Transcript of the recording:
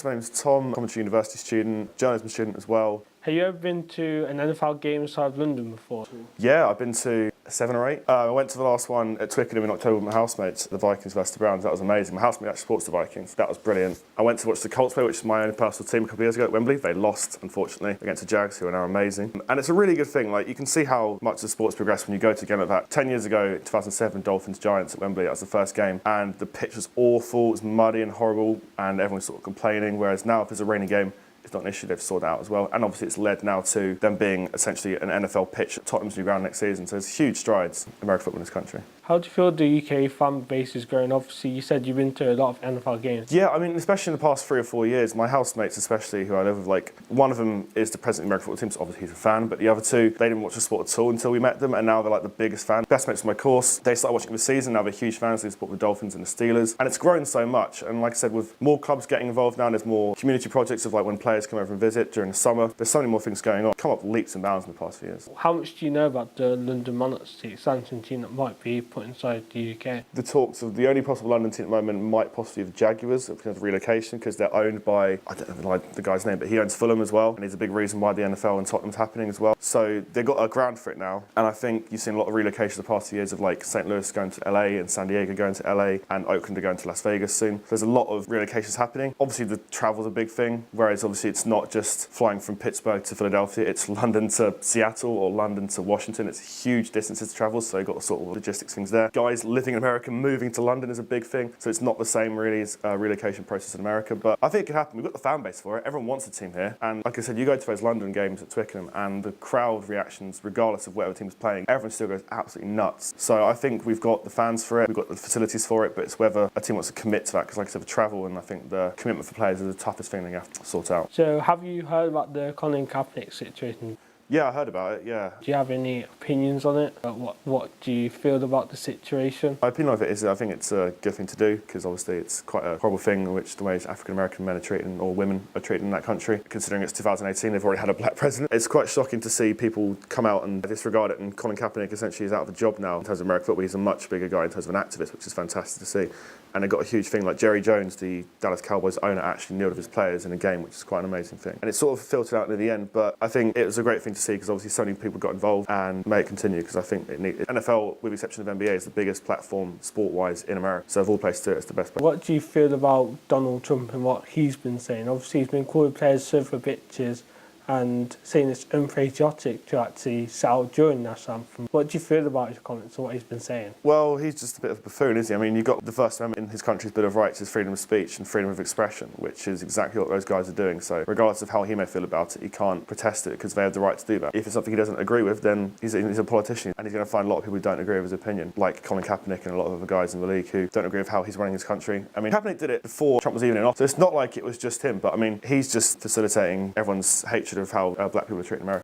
My name's Tom, Coventry University student, journalism student as well. Have you ever been to an NFL game inside London before? Yeah, I've been to 7 or 8. I went to the last one at Twickenham in October with my housemates, the Vikings versus the Browns. That was amazing. My housemate actually supports the Vikings. That was brilliant. I went to watch the Colts play, which is my own personal team, a couple of years ago at Wembley. They lost, unfortunately, against the Jags, who are now amazing. And it's a really good thing. Like, you can see how much the sport's progressed when you go to a game like that. 10 years ago, 2007, Dolphins-Giants at Wembley, that was the first game. And the pitch was awful, it was muddy and horrible, and everyone was sort of complaining. Whereas now, if it's a rainy game, it's not an issue, they've sorted out as well. And obviously it's led now to them being essentially an NFL pitch at Tottenham's new ground next season. So there's huge strides in American football in this country. How do you feel the UK fan base is growing? Obviously, you said you've been to a lot of NFL games. Yeah, I mean, especially in the past 3 or 4 years, my housemates especially, who I live with, like, one of them is the president of the American football team, so obviously he's a fan, but the other two, they didn't watch the sport at all until we met them, and now they're like the biggest fan. Best mates of my course, they started watching the season, now they're huge fans, they support the Dolphins and the Steelers, and it's grown so much. And like I said, with more clubs getting involved now, there's more community projects of like when players come over and visit during the summer, there's so many more things going on. Come up leaps and bounds in the past few years. How much do you know about the London Monarchs, the expansion team that might be put inside the UK? The talks of the only possible London team at the moment might possibly be the Jaguars because of relocation, because they're owned by, I don't know the guy's name, but he owns Fulham as well, and he's a big reason why the NFL and Tottenham's happening as well. So they've got a ground for it now, and I think you've seen a lot of relocations the past few years of like St. Louis going to LA and San Diego going to LA and Oakland are going to Las Vegas soon. So there's a lot of relocations happening. Obviously the travel's a big thing, whereas obviously it's not just flying from Pittsburgh to Philadelphia, it's London to Seattle or London to Washington. It's huge distances to travel, so you've got sort of logistics things there. Guys living in America moving to London is a big thing, so it's not the same really as a relocation process in America, but I think it could happen. We've got the fan base for it, everyone wants a team here, and like I said, you go to those London games at Twickenham and the crowd reactions, regardless of whatever team is playing, everyone still goes absolutely nuts. So I think we've got the fans for it, we've got the facilities for it, but it's whether a team wants to commit to that, because like I said, the travel and I think the commitment for players is the toughest thing they have to sort out. So have you heard about the Colin Kaepernick situation? Yeah, I heard about it, yeah. Do you have any opinions on it? What do you feel about the situation? My opinion of it is I think it's a good thing to do, because obviously it's quite a horrible thing in which the ways African American men are treated or women are treated in that country. Considering it's 2018, they've already had a black president. It's quite shocking to see people come out and disregard it, and Colin Kaepernick essentially is out of a job now in terms of American football. He's a much bigger guy in terms of an activist, which is fantastic to see. And they got a huge thing, like Jerry Jones, the Dallas Cowboys owner, actually kneeled with his players in a game, which is quite an amazing thing. And it sort of filtered out in the end, but I think it was a great thing to see, because obviously so many people got involved, and may it continue, because I think it needs. NFL, with the exception of NBA, is the biggest platform sport-wise in America. So of all places to do it, it's the best place. What do you feel about Donald Trump and what he's been saying? Obviously he's been calling players silver bitches and saying it's unpatriotic to actually shout during the national anthem. What do you feel about his comments and what he's been saying? Well, he's just a bit of a buffoon, isn't he? I mean, you've got the First Amendment in his country's Bill of Rights is freedom of speech and freedom of expression, which is exactly what those guys are doing. So regardless of how he may feel about it, he can't protest it because they have the right to do that. If it's something he doesn't agree with, then he's a politician, and he's going to find a lot of people who don't agree with his opinion, like Colin Kaepernick and a lot of other guys in the league who don't agree with how he's running his country. I mean, Kaepernick did it before Trump was even in office. So it's not like it was just him, but I mean, he's just facilitating everyone's hatred of how black people are treated in America.